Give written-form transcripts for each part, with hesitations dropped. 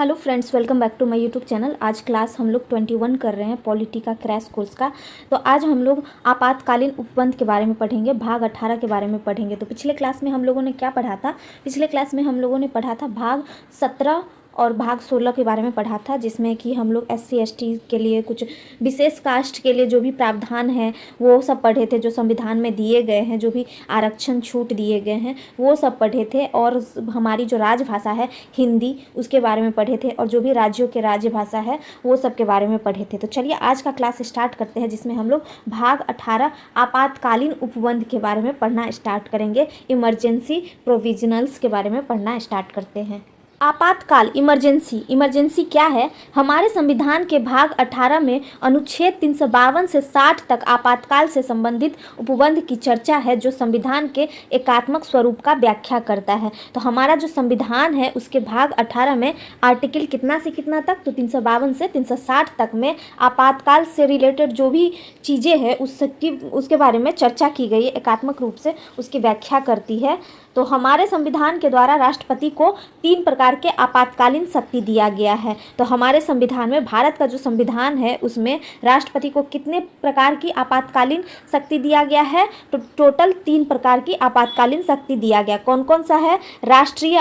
Hello friends, welcome back to my YouTube channel. आज class हम लोग 21 कर रहे हैं पॉलिटी का क्रैश कोर्स का। तो आज हम लोग आपातकालीन उपबंध के बारे में पढ़ेंगे, भाग 18 के बारे में पढ़ेंगे। तो पिछले क्लास में हम लोगों ने क्या पढ़ा था? पिछले क्लास में हम लोगों ने पढ़ा था भाग 17 और भाग 16 के बारे में पढ़ा था, जिसमें कि हम लोग SC ST के लिए कुछ विशेष कास्ट के लिए जो भी प्रावधान है वो सब पढ़े थे, जो संविधान में दिए गए हैं, जो भी आरक्षण छूट दिए गए हैं वो सब पढ़े थे। और हमारी जो राजभाषा है हिंदी, उसके बारे में पढ़े थे, और जो भी राज्यों के राज्यभाषा है वो सब के बारे में पढ़े थे। तो चलिए आज का क्लास स्टार्ट करते हैं, जिसमें हम लोग भाग 18 आपातकालीन उपबंध के बारे में पढ़ना स्टार्ट करेंगे। इमरजेंसी प्रोविजनल्स के बारे में पढ़ना स्टार्ट करते हैं। आपातकाल, इमरजेंसी क्या है? हमारे संविधान के भाग 18 में अनुच्छेद 352 से 60 तक आपातकाल से संबंधित उपबंध की चर्चा है, जो संविधान के एकात्मक स्वरूप का व्याख्या करता है। तो हमारा जो संविधान है उसके भाग 18 में आर्टिकल कितना से कितना तक? तो 352 से 360 तक में आपातकाल से रिलेटेड जो भी चीज़ें हैं उसके बारे में चर्चा की गई है, एकात्मक रूप से उसकी व्याख्या करती है। तो हमारे संविधान के द्वारा राष्ट्रपति को 3 प्रकार के आपातकालीन शक्ति दिया गया है। तो हमारे संविधान में, भारत का जो संविधान है उसमें राष्ट्रपति को कितने प्रकार की आपातकालीन शक्ति दिया गया है? तो टोटल 3 प्रकार की आपातकालीन शक्ति दिया गया। कौन कौन सा है? राष्ट्रीय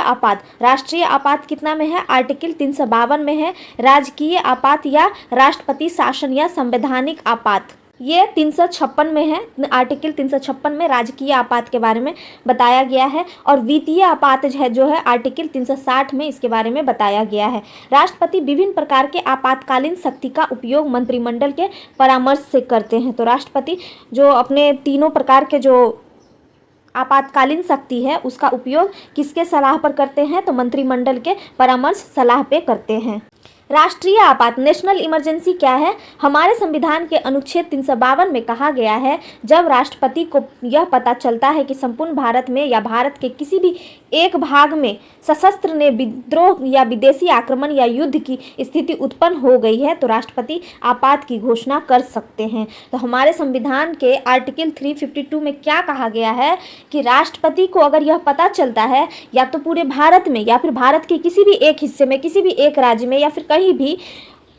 आपात कितना में है? आर्टिकल 352 में है। राजकीय आपात या राष्ट्रपति शासन या संवैधानिक आपात, ये 356 में है। आर्टिकल 356 में राजकीय आपात के बारे में बताया गया है। और वित्तीय आपात जो है आर्टिकल 360 में इसके बारे में बताया गया है। राष्ट्रपति विभिन्न प्रकार के आपातकालीन शक्ति का उपयोग मंत्रिमंडल के परामर्श से करते हैं। तो राष्ट्रपति जो अपने तीनों प्रकार के जो आपातकालीन शक्ति है उसका उपयोग किसके सलाह पर करते हैं? तो मंत्रिमंडल के परामर्श सलाह पे करते हैं। राष्ट्रीय आपात, नेशनल इमरजेंसी क्या है? हमारे संविधान के अनुच्छेद 352 में कहा गया है, जब राष्ट्रपति को यह पता चलता है कि संपूर्ण भारत में या भारत के किसी भी एक भाग में सशस्त्र ने विद्रोह या विदेशी आक्रमण या युद्ध की स्थिति उत्पन्न हो गई है, तो राष्ट्रपति आपात की घोषणा कर सकते हैं। तो हमारे संविधान के आर्टिकल 352 में क्या कहा गया है कि राष्ट्रपति को अगर यह पता चलता है, या तो पूरे भारत में या फिर भारत के किसी भी एक हिस्से में, किसी भी एक राज्य में, या फिर कहीं भी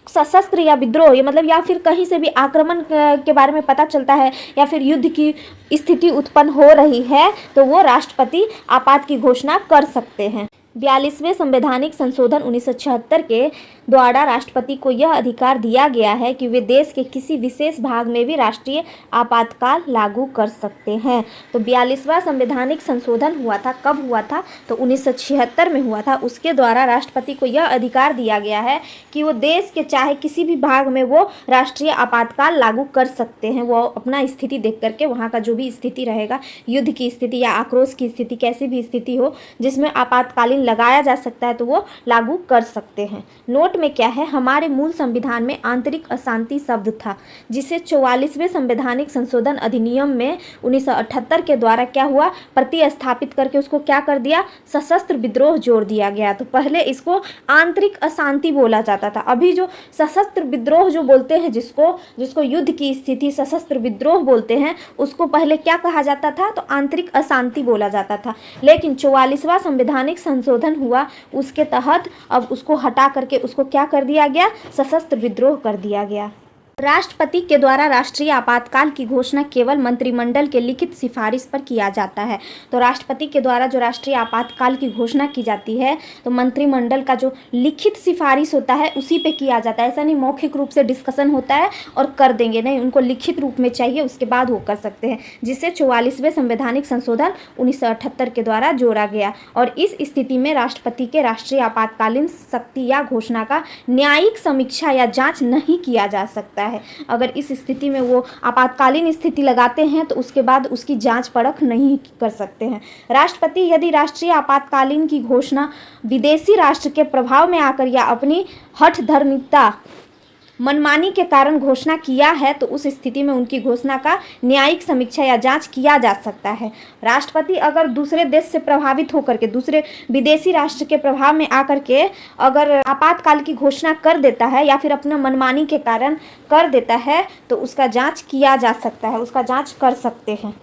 सशस्त्र या विद्रोह, ये मतलब या फिर कहीं से भी आक्रमण के बारे में पता चलता है या फिर युद्ध की स्थिति उत्पन्न हो रही है, तो वो राष्ट्रपति आपात की घोषणा कर सकते हैं। 42वें संवैधानिक संशोधन 1976 के द्वारा राष्ट्रपति को यह अधिकार दिया गया है कि वे देश के किसी विशेष भाग में भी राष्ट्रीय आपातकाल लागू कर सकते हैं। तो 42वां संवैधानिक संशोधन हुआ था, कब हुआ था? तो 1976 में हुआ था। उसके द्वारा राष्ट्रपति को यह अधिकार दिया गया है कि वो देश के चाहे किसी भी भाग में वो राष्ट्रीय आपातकाल लागू कर सकते हैं। वो अपना स्थिति देख करके, वहाँ का जो भी स्थिति रहेगा, युद्ध की स्थिति या आक्रोश की स्थिति, कैसी भी स्थिति हो जिसमें आपातकालीन लगाया जा सकता है, तो वो लागू कर सकते हैं। नोट में क्या है? हमारे मूल संविधान में आंतरिक अशांति शब्द था, जिसे 44वें संवैधानिक संशोधन अधिनियम में 1978 के द्वारा क्या हुआ? प्रतिस्थापित करके उसको क्या कर दिया? सशस्त्र विद्रोह जोड़ दिया गया। तो पहले इसको आंतरिक अशांति बोला जाता था। अभी जो सशस्त्र विद्रोह जो बोलते हैं, जिसको युद्ध की स्थिति सशस्त्र विद्रोह बोलते हैं, उसको पहले क्या कहा जाता था? तो आंतरिक अशांति बोला जाता था। लेकिन 44वां संवैधानिक संशोधन हुआ, उसके तहत अब उसको हटा करके उसको क्या कर दिया गया? सशस्त्र विद्रोह कर दिया गया। राष्ट्रपति के द्वारा राष्ट्रीय आपातकाल की घोषणा केवल मंत्रिमंडल के लिखित सिफारिश पर किया जाता है। तो राष्ट्रपति के द्वारा जो राष्ट्रीय आपातकाल की घोषणा की जाती है, तो मंत्रिमंडल का जो लिखित सिफारिश होता है उसी पे किया जाता है। ऐसा नहीं मौखिक रूप से डिस्कशन होता है और कर देंगे, नहीं, उनको लिखित रूप में चाहिए, उसके बाद वो कर सकते हैं, जिससे 44वें संवैधानिक संशोधन 1978 के द्वारा जोड़ा गया। और इस स्थिति में राष्ट्रपति के राष्ट्रीय आपातकालीन शक्ति या घोषणा का न्यायिक समीक्षा या जाँच नहीं किया जा सकता है। अगर इस स्थिति में वो आपातकालीन स्थिति लगाते हैं तो उसके बाद उसकी जांच परख नहीं कर सकते हैं। राष्ट्रपति यदि राष्ट्रीय आपातकालीन की घोषणा विदेशी राष्ट्र के प्रभाव में आकर या अपनी हठधर्मिता, मनमानी के कारण घोषणा किया है, तो उस स्थिति में उनकी घोषणा का न्यायिक समीक्षा या जांच किया जा सकता है। राष्ट्रपति अगर दूसरे देश से प्रभावित होकर के, दूसरे विदेशी राष्ट्र के प्रभाव में आकर के अगर आपातकाल की घोषणा कर देता है या फिर अपना मनमानी के कारण कर देता है, तो उसका जांच किया जा सकता है, उसका जांच कर सकते हैं।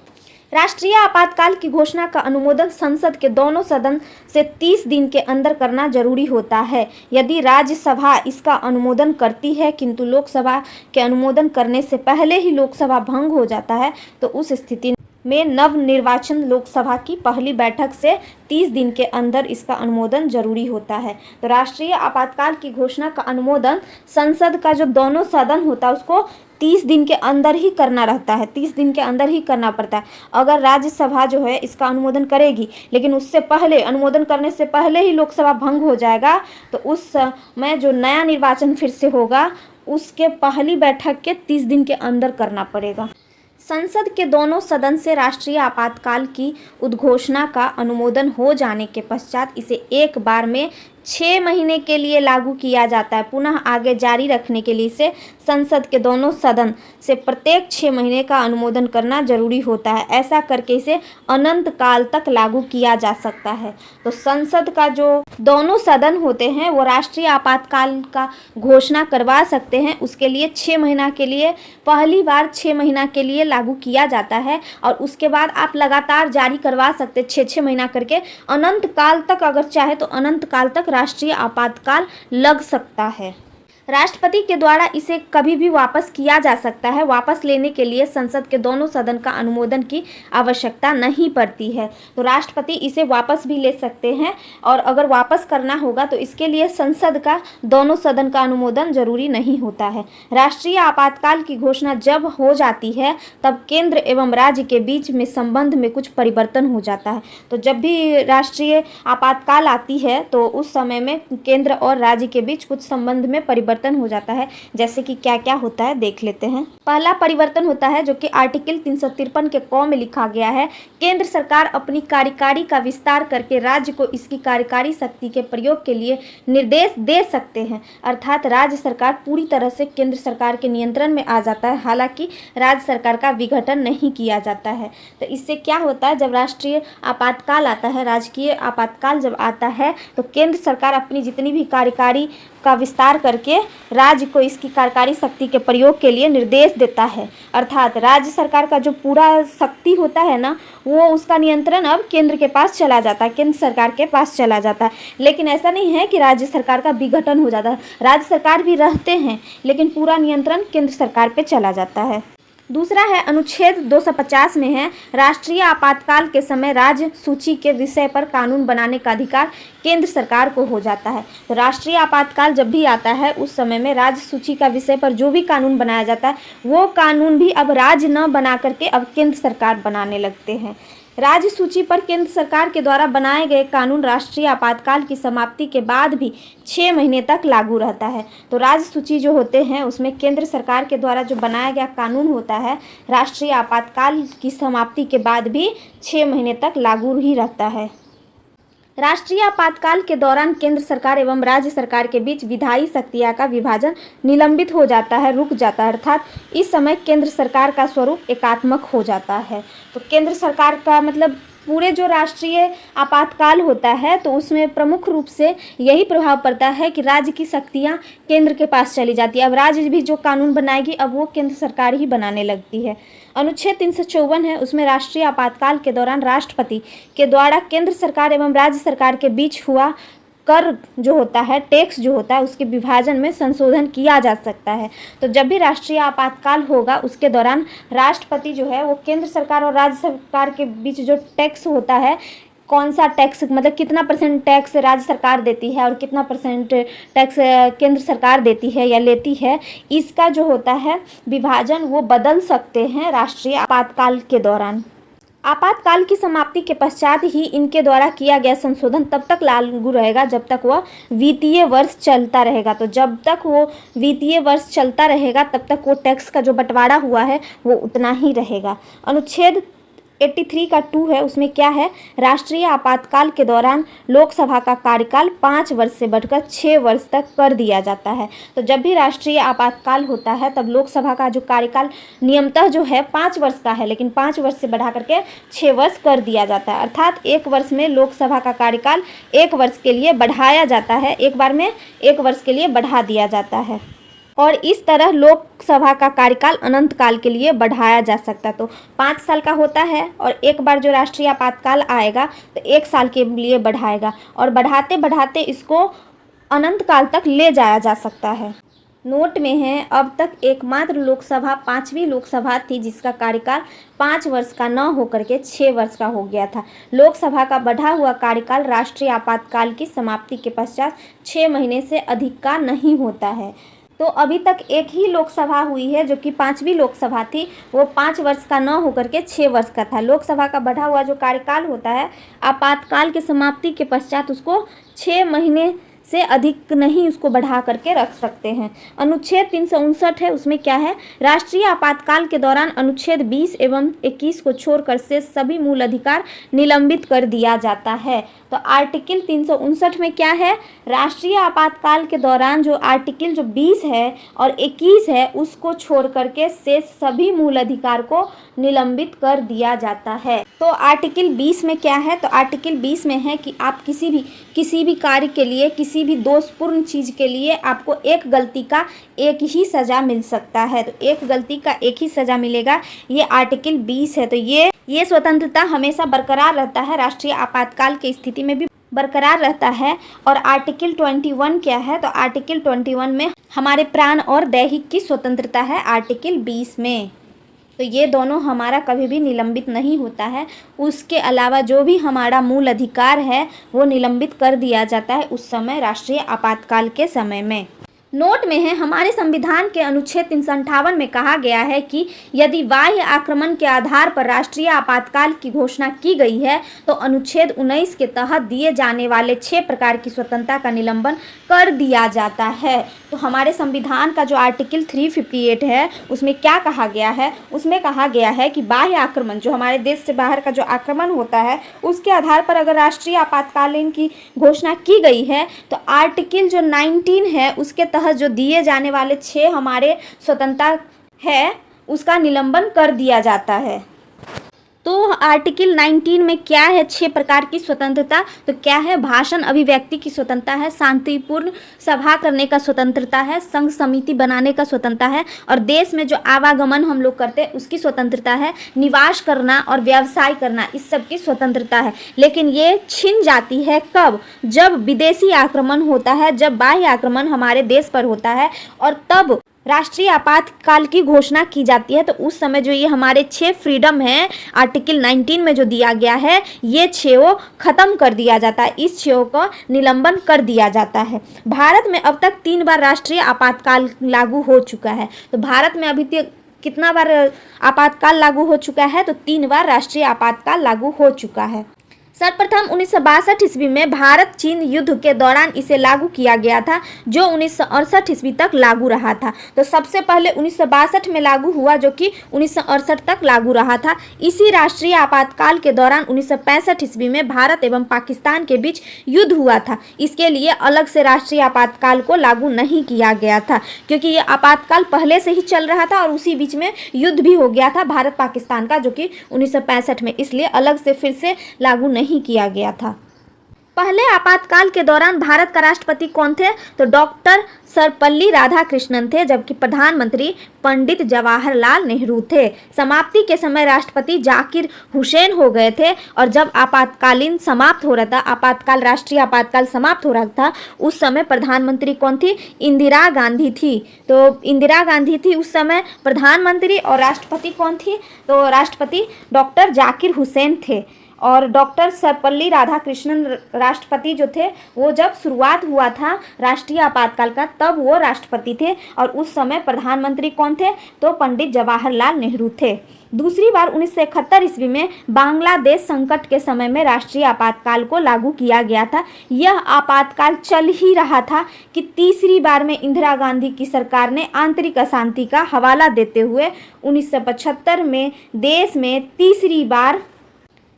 राष्ट्रीय आपातकाल की घोषणा का अनुमोदन संसद के दोनों सदन से 30 दिन के अंदर करना जरूरी होता है। यदि राज्यसभा इसका अनुमोदन करती है किंतु लोकसभा के अनुमोदन करने से पहले ही लोकसभा भंग हो जाता है तो उस स्थिति में नवनिर्वाचित लोकसभा की पहली बैठक से 30 दिन के अंदर इसका अनुमोदन जरूरी होता है। तो राष्ट्रीय आपातकाल की घोषणा का अनुमोदन संसद का जो दोनों सदन होता है उसको 30 दिन के अंदर ही करना रहता है, 30 दिन के अंदर ही करना पड़ता है। अगर राज्यसभा जो है इसका अनुमोदन करेगी लेकिन उससे पहले, अनुमोदन करने से पहले ही लोकसभा भंग हो जाएगा तो उस समय जो नया निर्वाचन फिर से होगा उसके पहली बैठक के 30 दिन के अंदर करना पड़ेगा। संसद के दोनों सदन से राष्ट्रीय आपातकाल की उद्घोषणा का अनुमोदन हो जाने के पश्चात इसे एक बार में 6 महीने के लिए लागू किया जाता है। पुनः आगे जारी रखने के लिए इसे संसद के दोनों सदन से प्रत्येक 6 महीने का अनुमोदन करना जरूरी होता है। ऐसा करके इसे अनंत काल तक लागू किया जा सकता है। तो संसद का जो दोनों सदन होते हैं वो राष्ट्रीय आपातकाल का घोषणा करवा सकते हैं। उसके लिए 6 महीना के लिए, पहली बार 6 महीना के लिए लागू किया जाता है और उसके बाद आप लगातार जारी करवा सकते 6-6 महीना करके, अनंत काल तक, अगर चाहे तो अनंत काल तक राष्ट्रीय आपातकाल लग सकता है। राष्ट्रपति के द्वारा इसे कभी भी वापस किया जा सकता है। वापस लेने के लिए संसद के दोनों सदन का अनुमोदन की आवश्यकता नहीं पड़ती है। तो राष्ट्रपति इसे वापस भी ले सकते हैं और अगर वापस करना होगा तो इसके लिए संसद का दोनों सदन का अनुमोदन जरूरी नहीं होता है। राष्ट्रीय आपातकाल की घोषणा जब हो जाती है तब केंद्र एवं राज्य के बीच में संबंध में कुछ परिवर्तन हो जाता है। तो जब भी राष्ट्रीय आपातकाल आती है तो उस समय में केंद्र और राज्य के बीच कुछ संबंध में परिवर्तन हो जाता है। जैसे कि क्या क्या होता है देख लेते हैं। पहला परिवर्तन होता है जो कि आर्टिकल 353 के क में लिखा गया है। केंद्र सरकार अपनी कार्यकारी का विस्तार करके राज्य को इसकी कार्यकारी शक्ति के प्रयोग के लिए निर्देश दे सकते हैं। अर्थात राज्य सरकार पूरी तरह से केंद्र सरकार के नियंत्रण में आ जाता है, हालांकि राज्य सरकार का विघटन नहीं किया जाता है। तो इससे क्या होता है, जब राष्ट्रीय आपातकाल आता है, राजकीय आपातकाल जब आता है तो केंद्र सरकार अपनी जितनी भी कार्यकारी का विस्तार करके राज्य को इसकी कार्यकारी शक्ति के प्रयोग के लिए निर्देश देता है। अर्थात राज्य सरकार का जो पूरा शक्ति होता है ना, वो उसका नियंत्रण अब केंद्र के पास चला जाता है, केंद्र सरकार के पास चला जाता है। लेकिन ऐसा नहीं है कि राज्य सरकार का विघटन हो जाता है, राज्य सरकार भी रहते हैं लेकिन पूरा नियंत्रण केंद्र सरकार पे चला जाता है। दूसरा है अनुच्छेद 250 में है, राष्ट्रीय आपातकाल के समय राज्य सूची के विषय पर कानून बनाने का अधिकार केंद्र सरकार को हो जाता है। तो राष्ट्रीय आपातकाल जब भी आता है उस समय में राज्य सूची का विषय पर जो भी कानून बनाया जाता है वो कानून भी अब राज्य न बना करके अब केंद्र सरकार बनाने लगते हैं। राज्य सूची पर केंद्र सरकार के द्वारा बनाए गए कानून राष्ट्रीय आपातकाल की समाप्ति के बाद भी 6 महीने तक लागू रहता है। तो राज्य सूची जो होते हैं उसमें केंद्र सरकार के द्वारा जो बनाया गया कानून होता है राष्ट्रीय आपातकाल की समाप्ति के बाद भी 6 महीने तक लागू ही रहता है। राष्ट्रीय आपातकाल के दौरान केंद्र सरकार एवं राज्य सरकार के बीच विधायी शक्तियां का विभाजन निलंबित हो जाता है, रुक जाता है। अर्थात इस समय केंद्र सरकार का स्वरूप एकात्मक हो जाता है। तो केंद्र सरकार का मतलब पूरे जो राष्ट्रीय आपातकाल होता है तो उसमें प्रमुख रूप से यही प्रभाव पड़ता है कि राज्य की शक्तियां केंद्र के पास चली जाती है। अब राज्य भी जो कानून बनाएगी अब वो केंद्र सरकार ही बनाने लगती है। अनुच्छेद 354 है, उसमें राष्ट्रीय आपातकाल के दौरान राष्ट्रपति के द्वारा केंद्र सरकार एवं राज्य सरकार के बीच हुआ कर जो होता है, टैक्स जो होता है, उसके विभाजन में संशोधन किया जा सकता है। तो जब भी राष्ट्रीय आपातकाल होगा उसके दौरान राष्ट्रपति जो है वो केंद्र सरकार और राज्य सरकार के बीच जो टैक्स होता है, कौन सा टैक्स मतलब कितना % टैक्स राज्य सरकार देती है और कितना % टैक्स केंद्र सरकार देती है या लेती है, इसका जो होता है विभाजन वो बदल सकते हैं राष्ट्रीय आपातकाल के दौरान। आपातकाल की समाप्ति के पश्चात ही इनके द्वारा किया गया संशोधन तब तक लागू रहेगा जब तक वह वित्तीय वर्ष चलता रहेगा। तो जब तक वो वित्तीय वर्ष चलता रहेगा तब तक वो टैक्स का जो बंटवारा हुआ है वो उतना ही रहेगा। अनुच्छेद 83 का 2 है, उसमें क्या है, राष्ट्रीय आपातकाल के दौरान लोकसभा का कार्यकाल 5 वर्ष से बढ़कर 6 वर्ष तक कर दिया जाता है। तो जब भी राष्ट्रीय आपातकाल होता है तब लोकसभा का जो कार्यकाल नियमतः जो है 5 वर्ष का है, लेकिन 5 वर्ष से बढ़ा करके 6 वर्ष कर दिया जाता है। अर्थात 1 वर्ष में लोकसभा का कार्यकाल 1 वर्ष के लिए बढ़ाया जाता है, एक बार में 1 वर्ष के लिए बढ़ा दिया जाता है। और इस तरह लोकसभा का कार्यकाल अनंत काल के लिए बढ़ाया जा सकता है। तो 5 साल का होता है और एक बार जो राष्ट्रीय आपातकाल आएगा तो 1 साल के लिए बढ़ाएगा और बढ़ाते बढ़ाते इसको अनंत काल तक ले जाया जा सकता है। नोट में है, अब तक एकमात्र लोकसभा 5वीं लोकसभा थी जिसका कार्यकाल 5 वर्ष का न होकर के 6 वर्ष का हो गया था। लोकसभा का बढ़ा हुआ कार्यकाल राष्ट्रीय आपातकाल की समाप्ति के पश्चात 6 महीने से अधिक का नहीं होता है। तो अभी तक एक ही लोकसभा हुई है जो कि 5वीं लोकसभा थी, वो 5 वर्ष का न होकर के 6 वर्ष का था। लोकसभा का बढ़ा हुआ जो कार्यकाल होता है आपातकाल की समाप्ति के पश्चात उसको 6 महीने से अधिक नहीं उसको बढ़ा करके रख सकते हैं। अनुच्छेद 359 है, उसमें क्या है, राष्ट्रीय आपातकाल के दौरान अनुच्छेद 20 एवं 21 को छोड़कर से सभी मूल अधिकार निलंबित कर दिया जाता है। तो आर्टिकल 359 में क्या है, राष्ट्रीय आपातकाल के दौरान जो आर्टिकल जो 20 है और 21 है उसको छोड़ करके से सभी मूल अधिकार को निलंबित कर दिया जाता है। तो आर्टिकल 20 में क्या है, तो आर्टिकल 20 में है कि आप किसी भी कार्य के लिए, किसी भी दोषपूर्ण चीज़ के लिए आपको एक गलती का एक ही सज़ा मिल सकता है। तो एक गलती का एक ही सज़ा मिलेगा, ये आर्टिकल 20 है। तो ये स्वतंत्रता हमेशा बरकरार रहता है, राष्ट्रीय आपातकाल की स्थिति में भी बरकरार रहता है। और आर्टिकल 21 क्या है, तो आर्टिकल 21 में हमारे प्राण और दैहिक की स्वतंत्रता है आर्टिकल 20 में। तो ये दोनों हमारा कभी भी निलंबित नहीं होता है। उसके अलावा जो भी हमारा मूल अधिकार है वो निलंबित कर दिया जाता है उस समय राष्ट्रीय आपातकाल के समय में। नोट में है, हमारे संविधान के अनुच्छेद 358 में कहा गया है कि यदि बाह्य आक्रमण के आधार पर राष्ट्रीय आपातकाल की घोषणा की गई है तो अनुच्छेद 19 के तहत दिए जाने वाले 6 प्रकार की स्वतंत्रता का निलंबन कर दिया जाता है। तो हमारे संविधान का जो आर्टिकल 358 है उसमें क्या कहा गया है, उसमें कहा गया है कि बाह्य आक्रमण जो हमारे देश से बाहर का जो आक्रमण होता है उसके आधार पर अगर राष्ट्रीय आपातकालीन की घोषणा की गई है तो आर्टिकल जो 19 है उसके तहत जो दिए जाने वाले 6 हमारे स्वतंत्रता है उसका निलंबन कर दिया जाता है। तो आर्टिकल 19 में क्या है, 6 प्रकार की स्वतंत्रता, तो क्या है, भाषण अभिव्यक्ति की स्वतंत्रता है, शांतिपूर्ण सभा करने का स्वतंत्रता है, संघ समिति बनाने का स्वतंत्रता है और देश में जो आवागमन हम लोग करते हैं उसकी स्वतंत्रता है, निवास करना और व्यवसाय करना इस सब की स्वतंत्रता है। लेकिन ये छिन जाती है कब, जब विदेशी आक्रमण होता है, जब बाह्य आक्रमण हमारे देश पर होता है और तब राष्ट्रीय आपातकाल की घोषणा की जाती है। तो उस समय जो ये हमारे 6 फ्रीडम है आर्टिकल 19 में जो दिया गया है ये 6 खत्म कर दिया जाता है, इस 6 को निलंबन कर दिया जाता है। भारत में अब तक 3 बार राष्ट्रीय आपातकाल लागू हो चुका है। तो भारत में अभी तक कितना बार आपातकाल लागू हो चुका है, तो 3 बार राष्ट्रीय आपातकाल लागू हो चुका है। सर्वप्रथम 1962 ईस्वी में भारत चीन युद्ध के दौरान इसे लागू किया गया था जो 1968 ईस्वी तक लागू रहा था। तो सबसे पहले 1962 में लागू हुआ जो कि 1968 तक लागू रहा था। इसी राष्ट्रीय आपातकाल के दौरान 1965 ईस्वी में भारत एवं पाकिस्तान के बीच युद्ध हुआ था। इसके लिए अलग से राष्ट्रीय आपातकाल को लागू नहीं किया गया था क्योंकि ये आपातकाल पहले से ही चल रहा था और उसी बीच में युद्ध भी हो गया था भारत पाकिस्तान का जो कि 1965 में, इसलिए अलग से फिर से लागू नहीं किया गया था। पहले आपातकाल के दौरान भारत का राष्ट्रपति कौन थे, तो डॉक्टर सर्वपल्ली राधाकृष्णन थे, जबकि प्रधानमंत्री पंडित जवाहरलाल नेहरू थे। समाप्ति के समय राष्ट्रपति जाकिर हुसैन हो गए थे और जब आपातकालीन समाप्त हो रहा था, आपातकाल राष्ट्रीय आपातकाल समाप्त हो रहा था, उस समय प्रधानमंत्री कौन थी, इंदिरा गांधी थी। तो इंदिरा गांधी थी उस समय प्रधानमंत्री और राष्ट्रपति कौन थी, तो राष्ट्रपति डॉक्टर जाकिर हुसैन थे और डॉक्टर सर्वपल्ली राधाकृष्णन राष्ट्रपति जो थे वो जब शुरुआत हुआ था राष्ट्रीय आपातकाल का तब वो राष्ट्रपति थे और उस समय प्रधानमंत्री कौन थे, तो पंडित जवाहरलाल नेहरू थे। दूसरी बार 1971 ईस्वी में बांग्लादेश संकट के समय में राष्ट्रीय आपातकाल को लागू किया गया था। यह आपातकाल चल ही रहा था कि तीसरी बार में इंदिरा गांधी की सरकार ने आंतरिक अशांति का हवाला देते हुए 1975 में देश में तीसरी बार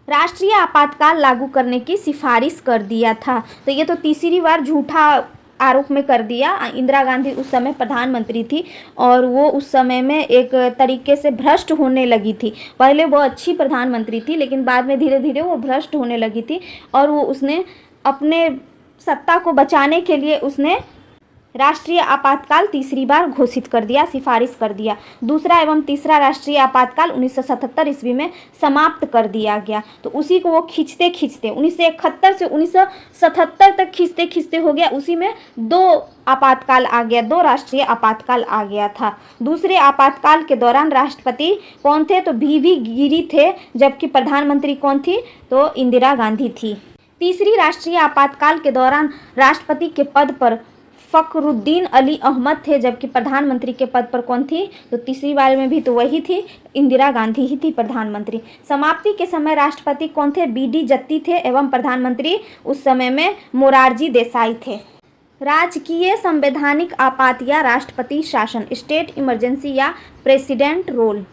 राष्ट्रीय आपातकाल लागू करने की सिफारिश कर दिया था। तो ये तो तीसरी बार झूठा आरोप में कर दिया। इंदिरा गांधी उस समय प्रधानमंत्री थी और वो उस समय में एक तरीके से भ्रष्ट होने लगी थी। पहले वो अच्छी प्रधानमंत्री थी लेकिन बाद में धीरे धीरे वो भ्रष्ट होने लगी थी और वो उसने अपने सत्ता को बचाने के लिए उसने राष्ट्रीय आपातकाल तीसरी बार घोषित कर दिया, सिफारिश कर दिया। दूसरा एवं तीसरा राष्ट्रीय आपातकाल 1977 ईस्वी में समाप्त कर दिया गया। तो उसी को वो खींचते खींचते 1971 से 1977 तक खींचते खींचते हो गया। उसी में दो आपातकाल आ गया, दो राष्ट्रीय आपातकाल आ गया था। दूसरे आपातकाल के दौरान राष्ट्रपति कौन थे? तो वी गिरी थे, जबकि प्रधानमंत्री कौन थी? तो इंदिरा गांधी थी। तीसरी राष्ट्रीय आपातकाल के दौरान राष्ट्रपति के पद पर फखरुद्दीन अली अहमद थे, जबकि प्रधानमंत्री के पद पर कौन थी? तो तीसरी बार में भी तो वही थी, इंदिरा गांधी ही थी प्रधानमंत्री। समाप्ति के समय राष्ट्रपति कौन थे? बी.डी. जत्ती थे एवं प्रधानमंत्री उस समय में मोरारजी देसाई थे। राजकीय संवैधानिक आपात या राष्ट्रपति शासन, स्टेट इमरजेंसी या प्रेसिडेंट रोल।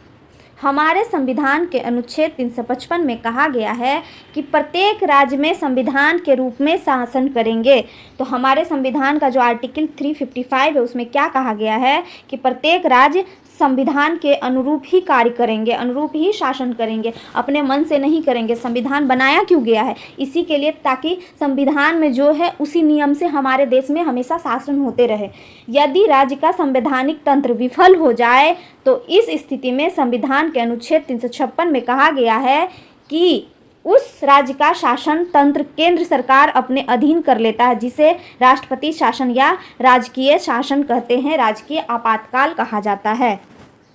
हमारे संविधान के अनुच्छेद 355 में कहा गया है कि प्रत्येक राज्य में संविधान के रूप में शासन करेंगे। तो हमारे संविधान का जो आर्टिकल 355 है उसमें क्या कहा गया है कि प्रत्येक राज्य संविधान के अनुरूप ही कार्य करेंगे, अनुरूप ही शासन करेंगे, अपने मन से नहीं करेंगे। संविधान बनाया क्यों गया है? इसी के लिए, ताकि संविधान में जो है उसी नियम से हमारे देश में हमेशा शासन होते रहे। यदि राज्य का संवैधानिक तंत्र विफल हो जाए तो इस स्थिति में संविधान के अनुच्छेद 356 में कहा गया है कि उस राज्य का शासन तंत्र केंद्र सरकार अपने अधीन कर लेता है, जिसे राष्ट्रपति शासन या राजकीय शासन कहते हैं, राजकीय आपातकाल कहा जाता है।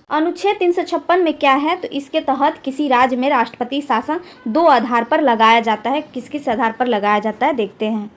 अनुच्छेद 356 में क्या है? तो इसके तहत किसी राज्य में राष्ट्रपति शासन दो आधार पर लगाया जाता है। किस किस आधार पर लगाया जाता है देखते हैं।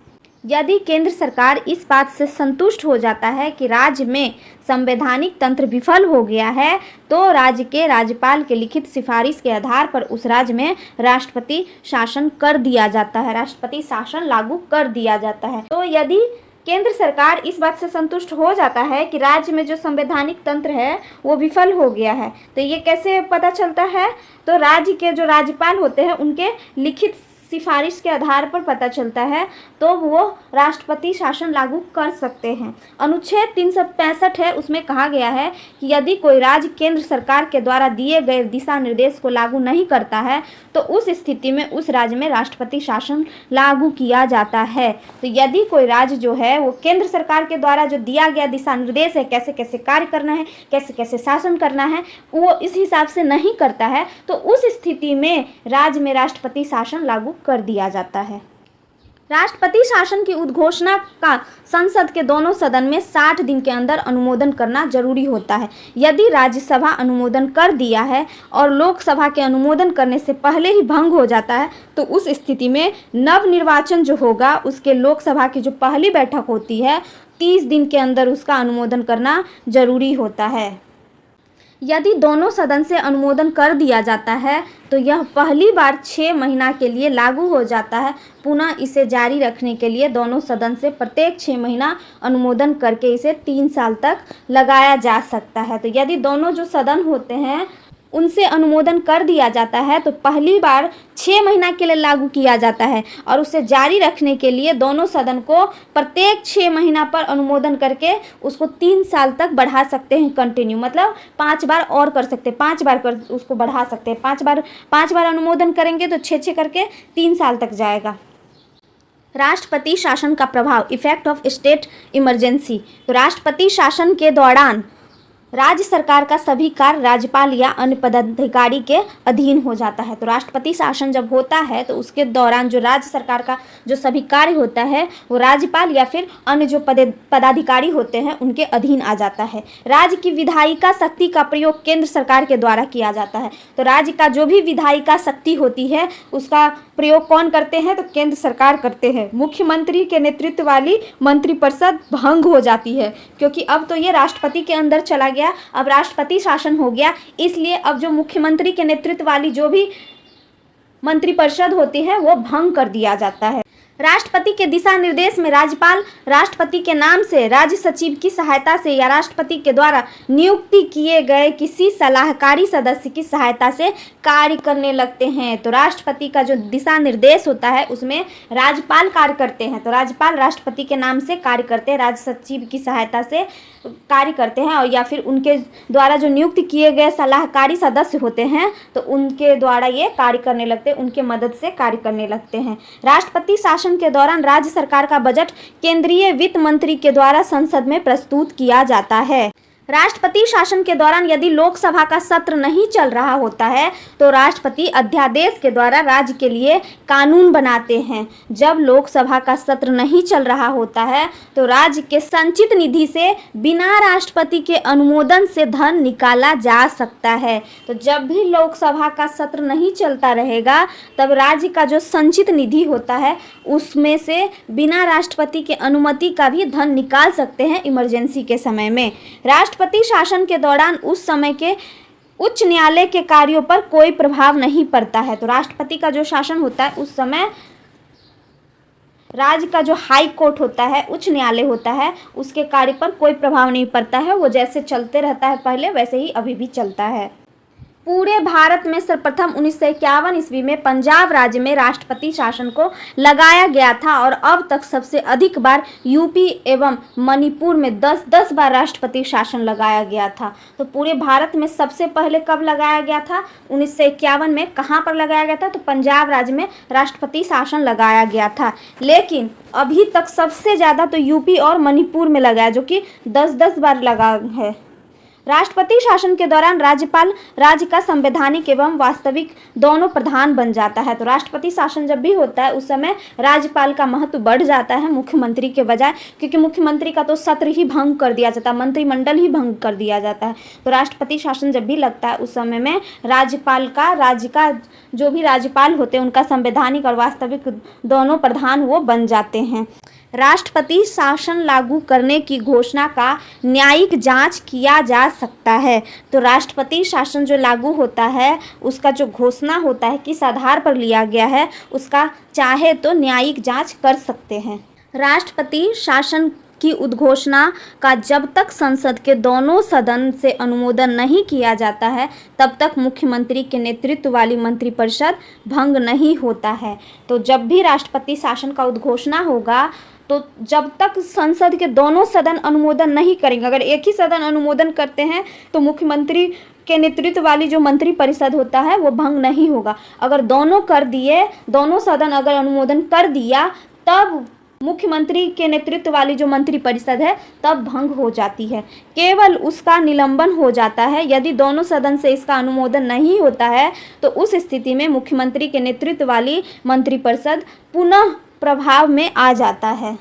यदि केंद्र सरकार इस बात से संतुष्ट हो जाता है कि राज्य में संवैधानिक तंत्र विफल हो गया है तो राज्य के राज्यपाल के लिखित सिफारिश के आधार पर उस राज्य में राष्ट्रपति शासन कर दिया जाता है, राष्ट्रपति शासन लागू कर दिया जाता है। तो यदि केंद्र सरकार इस बात से संतुष्ट हो जाता है कि राज्य में जो संवैधानिक तंत्र है वो विफल हो गया है, तो ये कैसे पता चलता है? तो राज्य के जो राज्यपाल होते हैं उनके लिखित सिफारिश के आधार पर पता चलता है, तो वो राष्ट्रपति शासन लागू कर सकते हैं। अनुच्छेद 365 है, उसमें कहा गया है कि यदि कोई राज्य केंद्र सरकार के द्वारा दिए गए दिशा निर्देश को लागू नहीं करता है तो उस स्थिति में उस राज्य में राष्ट्रपति शासन लागू किया जाता है। तो यदि कोई राज्य जो है वो केंद्र सरकार के द्वारा जो दिया गया दिशा निर्देश है, कैसे कैसे कार्य करना है, कैसे कैसे शासन करना है, वो इस हिसाब से नहीं करता है, तो उस स्थिति में राज्य में राष्ट्रपति शासन लागू कर दिया जाता है। राष्ट्रपति शासन की उद्घोषणा का संसद के दोनों सदन में 60 दिन के अंदर अनुमोदन करना जरूरी होता है। यदि राज्यसभा अनुमोदन कर दिया है और लोकसभा के अनुमोदन करने से पहले ही भंग हो जाता है तो उस स्थिति में नवनिर्वाचन जो होगा उसके लोकसभा की जो पहली बैठक होती है 30 दिन के अंदर उसका अनुमोदन करना जरूरी होता है। यदि दोनों सदन से अनुमोदन कर दिया जाता है तो यह पहली बार 6 महीना के लिए लागू हो जाता है। पुनः इसे जारी रखने के लिए दोनों सदन से प्रत्येक 6 महीना अनुमोदन करके इसे 3 साल तक लगाया जा सकता है। तो यदि दोनों जो सदन होते हैं उनसे अनुमोदन कर दिया जाता है तो पहली बार 6 महीना के लिए लागू किया जाता है और उसे जारी रखने के लिए दोनों सदन को प्रत्येक 6 महीना पर अनुमोदन करके उसको 3 साल तक बढ़ा सकते हैं कंटिन्यू, मतलब 5 बार और कर सकते हैं, 5 बार कर उसको बढ़ा सकते हैं। 5 बार अनुमोदन करेंगे तो 6 करके 3 साल तक जाएगा। राष्ट्रपति शासन का प्रभाव, इफेक्ट ऑफ स्टेट इमरजेंसी। तो राष्ट्रपति शासन के दौरान राज्य सरकार का सभी कार्य राज्यपाल या अन्य पदाधिकारी के अधीन हो जाता है। तो राष्ट्रपति शासन जब होता है तो उसके दौरान जो राज्य सरकार का जो सभी कार्य होता है वो राज्यपाल या फिर अन्य जो पदाधिकारी होते हैं उनके अधीन आ जाता है। राज्य की विधायिका शक्ति का प्रयोग केंद्र सरकार के द्वारा किया जाता है। तो राज्य का जो भी विधायिका शक्ति होती है उसका प्रयोग कौन करते हैं? तो केंद्र सरकार करते हैं। मुख्यमंत्री के नेतृत्व वाली मंत्रिपरिषद भंग हो जाती है क्योंकि अब तो ये राष्ट्रपति के अंदर चला गया, अब राष्ट्रपति शासन हो गया, इसलिए अब जो मुख्यमंत्री के नेतृत्व वाली जो भी मंत्रिपरिषद होती है वो भंग कर दिया जाता है। राष्ट्रपति के दिशा निर्देश में राज्यपाल राष्ट्रपति के नाम से, राज्य सचिव की सहायता से या राष्ट्रपति के द्वारा नियुक्ति किए गए किसी सलाहकारी सदस्य की सहायता से कार्य करने लगते हैं। तो राष्ट्रपति का जो दिशा निर्देश होता है उसमें राज्यपाल कार्य करते हैं। तो राज्यपाल राष्ट्रपति के नाम से कार्य करते हैं, राज्य सचिव की सहायता से कार्य करते हैं और या फिर उनके द्वारा जो नियुक्त किए गए सलाहकारी सदस्य होते हैं तो उनके द्वारा ये कार्य करने लगते हैं, उनके मदद से कार्य करने लगते हैं। राष्ट्रपति शासन शासन के दौरान राज्य सरकार का बजट केंद्रीय वित्त मंत्री के द्वारा संसद में प्रस्तुत किया जाता है। राष्ट्रपति शासन के दौरान यदि लोकसभा का सत्र नहीं चल रहा होता है तो राष्ट्रपति अध्यादेश के द्वारा राज्य के लिए कानून बनाते हैं। जब लोकसभा का सत्र नहीं चल रहा होता है तो राज्य के संचित निधि से बिना राष्ट्रपति के अनुमोदन से धन निकाला जा सकता है। तो जब भी लोकसभा का सत्र नहीं चलता रहेगा तब राज्य का जो संचित निधि होता है उसमें से बिना राष्ट्रपति के अनुमति का भी धन निकाल सकते हैं इमरजेंसी के समय में। राष्ट्रपति शासन के दौरान उस समय के उच्च न्यायालय के कार्यों पर कोई प्रभाव नहीं पड़ता है। तो राष्ट्रपति का जो शासन होता है उस समय राज्य का जो हाई कोर्ट होता है, उच्च न्यायालय होता है, उसके कार्य पर कोई प्रभाव नहीं पड़ता है। वो जैसे चलते रहता है पहले वैसे ही अभी भी चलता है। पूरे भारत में सर्वप्रथम 1951 ईस्वी में पंजाब राज्य में राष्ट्रपति शासन को लगाया गया था और अब तक सबसे अधिक बार यूपी एवं मणिपुर में 10-10 बार राष्ट्रपति शासन लगाया गया था। तो पूरे भारत में सबसे पहले कब लगाया गया था? 1951 में। कहाँ पर लगाया गया था? तो पंजाब राज्य में राष्ट्रपति शासन लगाया गया था। लेकिन अभी तक सबसे ज़्यादा तो यूपी और मणिपुर में लगाया, जो कि 10-10 बार लगा है। राष्ट्रपति शासन के दौरान राज्यपाल राज्य का संवैधानिक एवं वास्तविक दोनों प्रधान बन जाता है। तो राष्ट्रपति शासन जब भी होता है उस समय राज्यपाल का महत्व बढ़ जाता है मुख्यमंत्री के बजाय, क्योंकि मुख्यमंत्री का तो सत्र ही भंग कर दिया जाता है, मंत्रिमंडल ही भंग कर दिया जाता है। तो राष्ट्रपति शासन जब भी लगता है उस समय में राज्यपाल का, राज्य का जो भी राज्यपाल होते हैं उनका संवैधानिक और वास्तविक दोनों प्रधान वो बन जाते हैं। राष्ट्रपति शासन लागू करने की घोषणा का न्यायिक जांच किया जा सकता है। तो राष्ट्रपति शासन जो लागू होता है उसका जो घोषणा होता है किस आधार पर लिया गया है उसका चाहे तो न्यायिक जांच कर सकते हैं। राष्ट्रपति शासन की उद्घोषणा का जब तक संसद के दोनों सदन से अनुमोदन नहीं किया जाता है तब तक मुख्यमंत्री के नेतृत्व वाली मंत्रिपरिषद भंग नहीं होता है। तो जब भी राष्ट्रपति शासन का उद्घोषणा होगा तो जब तक संसद के दोनों सदन अनुमोदन नहीं करेंगे, अगर एक ही सदन अनुमोदन करते हैं तो मुख्यमंत्री के नेतृत्व वाली जो मंत्रिपरिषद होता है वो भंग नहीं होगा। अगर दोनों कर दिए, दोनों सदन अगर अनुमोदन कर दिया तब मुख्यमंत्री के नेतृत्व वाली जो मंत्रिपरिषद है तब भंग हो जाती है, केवल उसका निलंबन हो जाता है। यदि दोनों सदन से इसका अनुमोदन नहीं होता है तो उस स्थिति में मुख्यमंत्री के नेतृत्व वाली मंत्रिपरिषद पुनः प्रभाव में आ जाता है।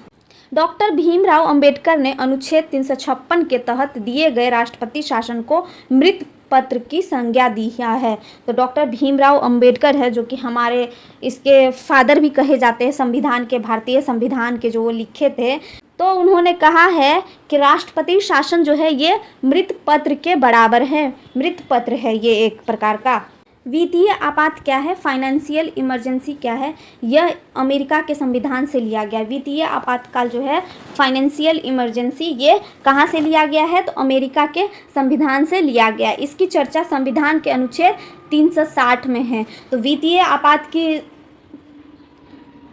डॉक्टर भीमराव अंबेडकर ने अनुच्छेद 356 के तहत दिए गए राष्ट्रपति शासन को मृत पत्र की संज्ञा दिया है। तो डॉक्टर भीमराव अंबेडकर है जो कि हमारे इसके फादर भी कहे जाते हैं संविधान के, भारतीय संविधान के जो वो लिखे थे। तो उन्होंने कहा है कि राष्ट्रपति शासन जो है ये मृत पत्र के बराबर है, मृत पत्र है ये एक प्रकार का। वित्तीय आपात क्या है? फाइनेंशियल इमरजेंसी क्या है? यह अमेरिका के संविधान से लिया गया। वित्तीय आपातकाल जो है, फाइनेंशियल इमरजेंसी, ये कहाँ से लिया गया है? तो अमेरिका के संविधान से लिया गया। इसकी चर्चा संविधान के अनुच्छेद 360 में है। तो वित्तीय आपात की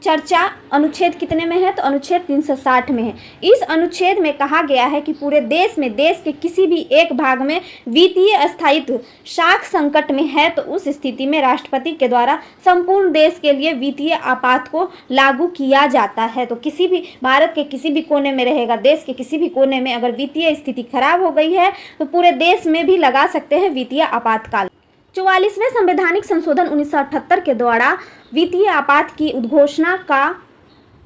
चर्चा अनुच्छेद कितने में है? तो अनुच्छेद 360 में है। इस अनुच्छेद में कहा गया है कि पूरे देश में, देश के किसी भी एक भाग में वित्तीय अस्थायित्व शाख संकट में है तो उस स्थिति में राष्ट्रपति के द्वारा संपूर्ण देश के लिए वित्तीय आपात को लागू किया जाता है। तो किसी भी भारत के किसी भी कोने में रहेगा, देश के किसी भी कोने में अगर वित्तीय स्थिति खराब हो गई है तो पूरे देश में भी लगा सकते हैं वित्तीय आपातकाल। 44वें संवैधानिक संशोधन 1978 के द्वारा वित्तीय आपात की उद्घोषणा का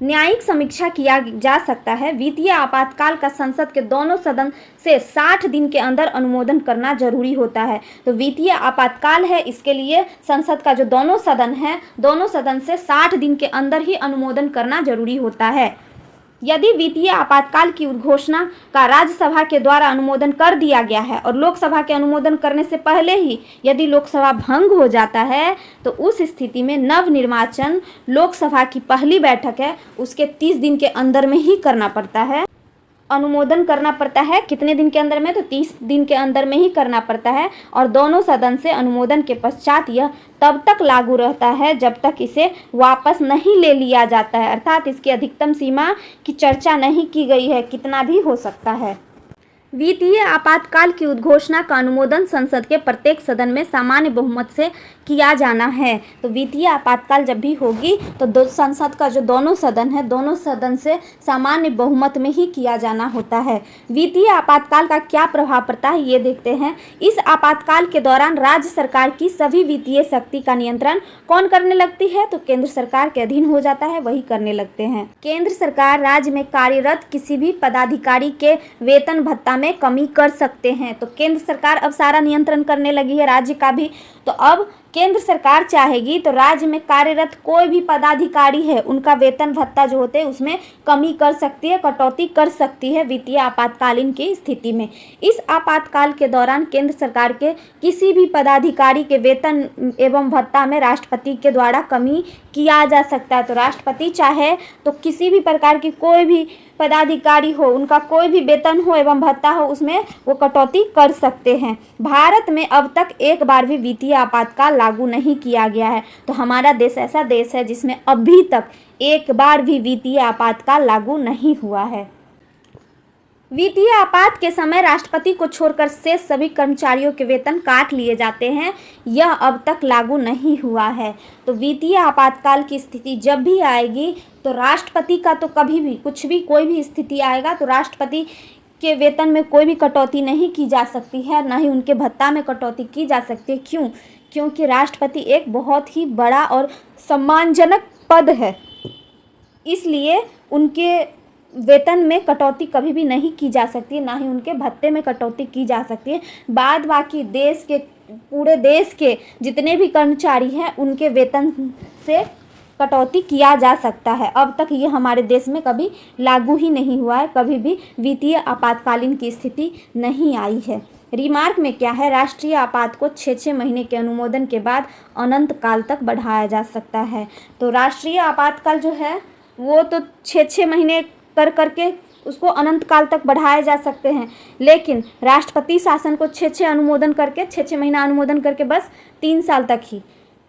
न्यायिक समीक्षा किया जा सकता है। वित्तीय आपातकाल का संसद के दोनों सदन से 60 दिन के अंदर अनुमोदन करना जरूरी होता है। तो वित्तीय आपातकाल है, इसके लिए संसद का जो दोनों सदन है, दोनों सदन से 60 दिन के अंदर ही अनुमोदन करना जरूरी होता है। यदि वित्तीय आपातकाल की उद्घोषणा का राज्यसभा के द्वारा अनुमोदन कर दिया गया है और लोकसभा के अनुमोदन करने से पहले ही यदि लोकसभा भंग हो जाता है तो उस स्थिति में नवनिर्वाचन लोकसभा की पहली बैठक है उसके 30 दिन के अंदर में ही करना पड़ता है। अनुमोदन करना पड़ता है कितने दिन के अंदर में? तो 30 दिन के अंदर में ही करना पड़ता है और दोनों सदन से अनुमोदन के पश्चात यह तब तक लागू रहता है जब तक इसे वापस नहीं ले लिया जाता है, अर्थात इसकी अधिकतम सीमा की चर्चा नहीं की गई है, कितना भी हो सकता है। वित्तीय आपातकाल की उद्घोषणा का अनुमोदन संसद के प्रत्येक सदन में सामान्य बहुमत से किया जाना है। तो वित्तीय आपातकाल जब भी होगी तो संसद का जो दोनों सदन है, दोनों सदन से सामान्य बहुमत में ही किया जाना होता है। वित्तीय आपातकाल का क्या प्रभाव पड़ता है ये देखते हैं। इस आपातकाल के दौरान राज्य सरकार की सभी वित्तीय शक्ति का नियंत्रण कौन करने लगती है? तो केंद्र सरकार के अधीन हो जाता है, वही करने लगते हैं। केंद्र सरकार राज्य में कार्यरत किसी भी पदाधिकारी के वेतन भत्ता में कमी कर सकते हैं। तो केंद्र सरकार अब सारा नियंत्रण करने लगी है राज्य का भी। तो अब केंद्र सरकार चाहेगी तो राज्य में कार्यरत कोई भी पदाधिकारी है उनका वेतन भत्ता जो होते हैं उसमें कमी कर सकती है, कटौती कर सकती है वित्तीय आपातकालीन की स्थिति में। इस आपातकाल के दौरान केंद्र सरकार के किसी भी पदाधिकारी के वेतन एवं भत्ता में राष्ट्रपति के द्वारा कमी किया जा सकता है। तो राष्ट्रपति चाहे तो किसी भी प्रकार की कोई भी पदाधिकारी हो, उनका कोई भी वेतन हो एवं भत्ता हो, उसमें वो कटौती कर सकते हैं। भारत में अब तक एक बार भी वित्तीय आपातकाल लागू नहीं किया गया है। तो हमारा देश ऐसा देश है जिसमें अभी तक एक बार भी वित्तीय आपातकाल लागू नहीं हुआ है। वित्तीय आपात के समय राष्ट्रपति को छोड़कर शेष सभी कर्मचारियों के वेतन काट लिए जाते हैं। यह अब तक लागू नहीं हुआ है। तो वित्तीय आपातकाल की स्थिति जब भी आएगी तो राष्ट्रपति का तो कभी भी कुछ भी कोई भी स्थिति आएगा तो राष्ट्रपति के वेतन में कोई भी कटौती नहीं की जा सकती है, ना ही उनके भत्ता में कटौती की जा सकती है। क्यों? क्योंकि राष्ट्रपति एक बहुत ही बड़ा और सम्मानजनक पद है, इसलिए उनके वेतन में कटौती कभी भी नहीं की जा सकती है, ना ही उनके भत्ते में कटौती की जा सकती है। बाद बाकी देश के पूरे देश के जितने भी कर्मचारी हैं उनके वेतन से कटौती किया जा सकता है। अब तक ये हमारे देश में कभी लागू ही नहीं हुआ है, कभी भी वित्तीय आपातकालीन की स्थिति नहीं आई है। रिमार्क में क्या है? राष्ट्रीय आपात को 6 महीने के अनुमोदन के बाद अनंत काल तक बढ़ाया जा सकता है। तो राष्ट्रीय आपातकाल जो है वो तो 6 महीने करके उसको अनंत काल तक बढ़ाए जा सकते हैं, लेकिन राष्ट्रपति शासन को 6 अनुमोदन करके 6 महीना अनुमोदन करके बस 3 साल तक ही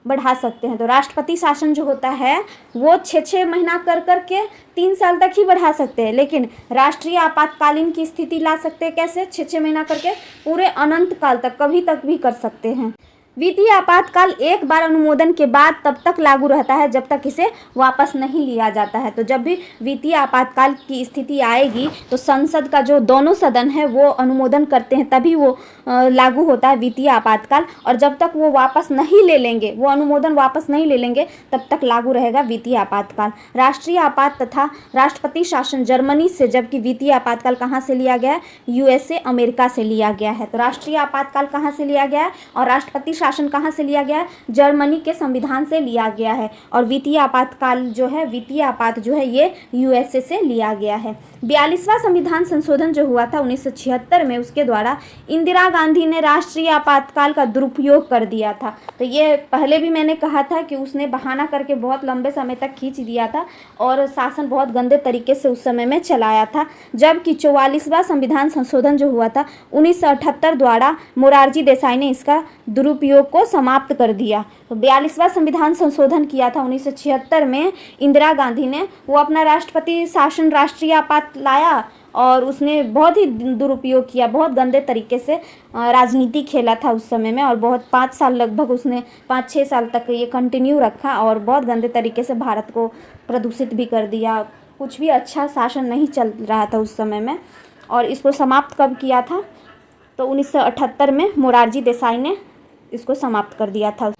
बढ़ा सकते हैं। तो राष्ट्रपति शासन जो होता है वो 6 महीना करके 3 साल तक ही बढ़ा सकते हैं, लेकिन राष्ट्रीय आपातकालीन की स्थिति ला सकते हैं कैसे? 6 महीना करके पूरे अनंत काल तक कभी तक भी कर सकते हैं। वित्तीय आपातकाल एक बार अनुमोदन के बाद तब तक लागू रहता है जब तक इसे वापस नहीं लिया जाता है। तो जब भी वित्तीय आपातकाल की स्थिति आएगी तो संसद का जो दोनों सदन है वो अनुमोदन करते हैं, तभी वो लागू होता है वित्तीय आपातकाल। और जब तक वो वापस नहीं ले लेंगे, वो अनुमोदन वापस नहीं ले लेंगे, तब तक लागू रहेगा वित्तीय आपातकाल। राष्ट्रीय आपात तथा राष्ट्रपति शासन जर्मनी से, जबकि वित्तीय आपातकाल कहाँ से लिया गया है? USA अमेरिका से लिया गया है। तो राष्ट्रीय आपातकाल कहाँ से लिया गया है और राष्ट्रपति शासन कहाँ से लिया गया है? जर्मनी के संविधान से लिया गया है। और वित्तीय आपातकाल जो है, वित्तीय आपात जो है ये USA से लिया गया है। 42वां संविधान संशोधन जो हुआ था 1976 में, उसके द्वारा इंदिरा गांधी ने राष्ट्रीय आपातकाल का दुरुपयोग कर दिया था। तो ये पहले भी मैंने कहा था कि उसने बहाना करके बहुत लंबे समय तक खींच दिया था और शासन बहुत गंदे तरीके से उस समय में चलाया था। जबकि 44वां संविधान संशोधन जो हुआ था 1978 द्वारा मोरारजी देसाई ने इसका दुरुपयोग को समाप्त कर दिया। तो 42वां संविधान संशोधन किया था 1976 में इंदिरा गांधी ने। वो अपना राष्ट्रपति शासन राष्ट्रीय आपात लाया और उसने बहुत ही दुरुपयोग किया, बहुत गंदे तरीके से राजनीति खेला था उस समय में। और बहुत 5 साल लगभग उसने 5-6 साल तक ये कंटिन्यू रखा और बहुत गंदे तरीके से भारत को प्रदूषित भी कर दिया। कुछ भी अच्छा शासन नहीं चल रहा था उस समय में। और इसको समाप्त कब किया था? तो 1978 में मोरारजी देसाई ने इसको समाप्त कर दिया था।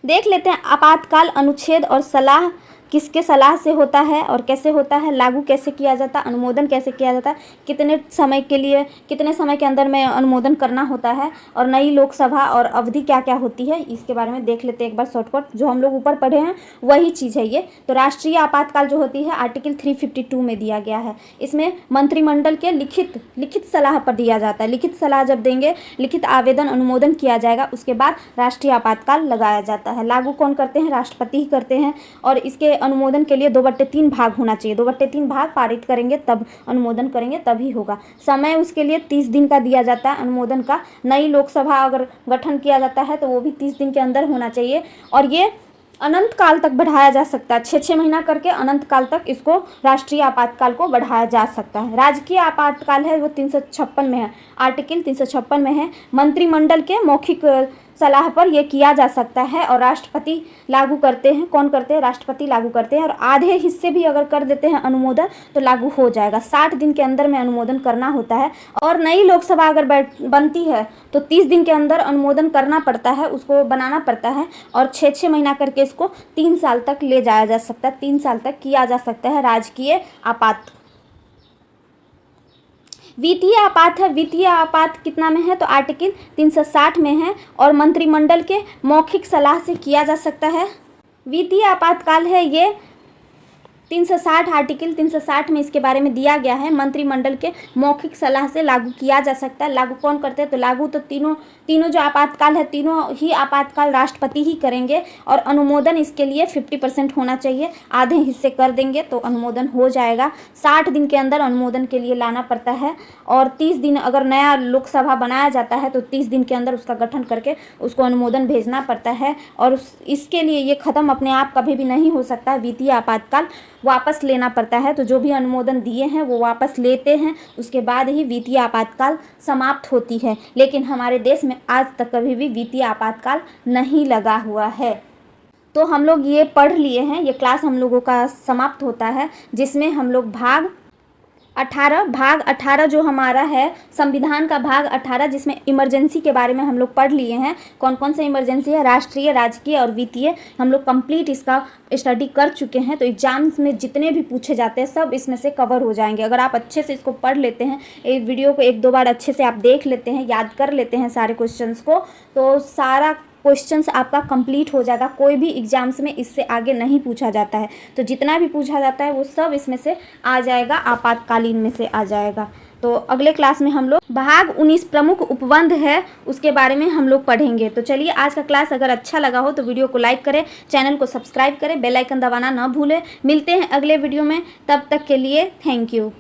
देख लेते हैं आपातकाल अनुच्छेद और सलाह किसके सलाह से होता है और कैसे होता है, लागू कैसे किया जाता है, अनुमोदन कैसे किया जाता है, कितने समय के लिए, कितने समय के अंदर में अनुमोदन करना होता है, और नई लोकसभा और अवधि क्या क्या होती है, इसके बारे में देख लेते हैं एक बार शॉर्टकट। जो हम लोग ऊपर पढ़े हैं वही चीज़ है ये। तो राष्ट्रीय आपातकाल जो होती है आर्टिकल 352 में दिया गया है। इसमें मंत्रिमंडल के लिखित सलाह पर दिया जाता है। लिखित सलाह जब देंगे, लिखित आवेदन अनुमोदन किया जाएगा, उसके बाद राष्ट्रीय आपातकाल लगाया जाता है। लागू कौन करते हैं? राष्ट्रपति ही करते हैं। और इसके अनुमोदन के लिए 2/3 भाग होना चाहिए। 2/3 भाग पारित करेंगे तब अनुमोदन करेंगे, तभी होगा। समय उसके लिए 30 दिन का दिया जाता है अनुमोदन का। नई लोकसभा अगर गठन किया जाता है तो वो भी 30 दिन के अंदर होना चाहिए। और ये अनंत काल तक बढ़ाया जा सकता है। 6 महीना करके अनंत काल तक इसको राष्ट्रीय आपातकाल को बढ़ाया जा सकता है। राजकीय आपातकाल है वो 356 में है, आर्टिकल 356 में है। मंत्रिमंडल के मौखिक सलाह पर यह किया जा सकता है और राष्ट्रपति लागू करते हैं। कौन करते हैं? राष्ट्रपति लागू करते हैं। और आधे हिस्से भी अगर कर देते हैं अनुमोदन तो लागू हो जाएगा। 60 दिन के अंदर में अनुमोदन करना होता है। और नई लोकसभा अगर बनती है तो 30 दिन के अंदर अनुमोदन करना पड़ता है, उसको बनाना पड़ता है। और 6 महीना करके इसको 3 साल तक ले जाया जा सकता है, 3 साल तक किया जा सकता है राजकीय आपात। वित्तीय आपात है। वित्तीय आपात कितना में है? तो आर्टिकल 360 में है और मंत्रिमंडल के मौखिक सलाह से किया जा सकता है। वित्तीय आपातकाल है ये 360, आर्टिकल 360 में इसके बारे में दिया गया है। मंत्रिमंडल के मौखिक सलाह से लागू किया जा सकता है। लागू कौन करते हैं? तो लागू तो तीनों जो आपातकाल है, तीनों ही आपातकाल राष्ट्रपति ही करेंगे। और अनुमोदन इसके लिए 50% होना चाहिए, आधे हिस्से कर देंगे तो अनुमोदन हो जाएगा। 60 दिन के अंदर अनुमोदन के लिए लाना पड़ता है। और 30 दिन अगर नया लोकसभा बनाया जाता है तो 30 दिन के अंदर उसका गठन करके उसको अनुमोदन भेजना पड़ता है। और इसके लिए ये ख़त्म अपने आप कभी भी नहीं हो सकता। वित्तीय आपातकाल वापस लेना पड़ता है। तो जो भी अनुमोदन दिए हैं वो वापस लेते हैं, उसके बाद ही वित्तीय आपातकाल समाप्त होती है। लेकिन हमारे देश में आज तक कभी भी वित्तीय आपातकाल नहीं लगा हुआ है। तो हम लोग ये पढ़ लिए हैं। ये क्लास हम लोगों का समाप्त होता है, जिसमें हम लोग भाग 18 जो हमारा है संविधान का भाग 18, जिसमें इमरजेंसी के बारे में हम लोग पढ़ लिए हैं। कौन कौन से इमरजेंसी है? राष्ट्रीय, राजकीय और वित्तीय। हम लोग कंप्लीट इसका स्टडी कर चुके हैं। तो एग्जाम्स में जितने भी पूछे जाते हैं सब इसमें से कवर हो जाएंगे अगर आप अच्छे से इसको पढ़ लेते हैं। एक वीडियो को 1-2 बार अच्छे से आप देख लेते हैं, याद कर लेते हैं सारे क्वेश्चंस को, तो सारा क्वेश्चंस आपका कंप्लीट हो जाएगा। कोई भी एग्जाम्स में इससे आगे नहीं पूछा जाता है। तो जितना भी पूछा जाता है वो सब इसमें से आ जाएगा, आपातकालीन में से आ जाएगा। तो अगले क्लास में हम लोग भाग 19 प्रमुख उपबंध है उसके बारे में हम लोग पढ़ेंगे। तो चलिए, आज का क्लास अगर अच्छा लगा हो तो वीडियो को लाइक करें, चैनल को सब्सक्राइब करें, बेल आइकन दबाना ना भूलें। मिलते हैं अगले वीडियो में, तब तक के लिए थैंक यू।